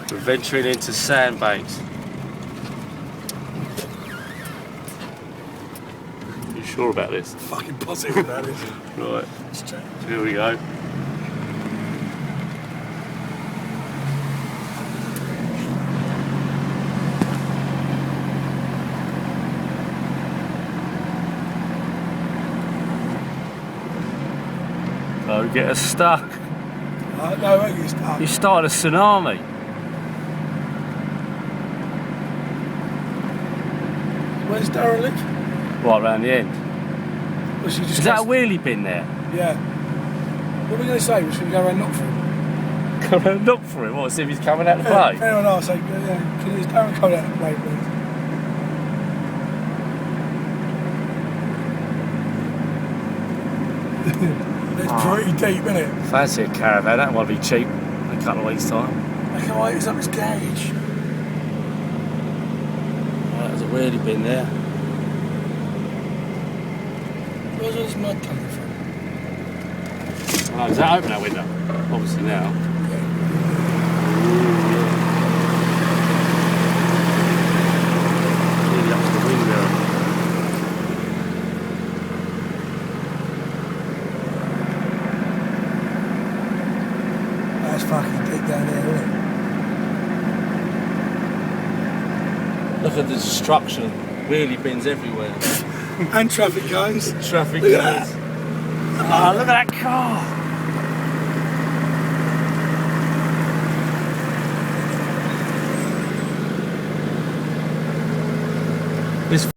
We're venturing into sandbanks. You sure about this? Fucking positive about this. Right. Here we go. Don't get us stuck. No, won't get stuck. You started a tsunami. Where's Darren live? Right round the end. Was she just Is that a wheelie bin there? Yeah. What were we going to say? Was we go around and knock for him? Come and look for him. What, see if he's coming out to play? If anyone else, like, is Darren coming out to play, please? It's pretty deep, isn't it? Fancy a caravan, that might be cheap in a couple of weeks' time. Look how high it is up its gauge. Right, there's a wheelie bin there. Where's all this mud coming from? Oh, does that open that window? Obviously now. Really up to the window. That's fucking deep down there, isn't it? Look at the destruction. Wheelie bins everywhere. And traffic cones. Traffic Look at cones. Oh, look at that car.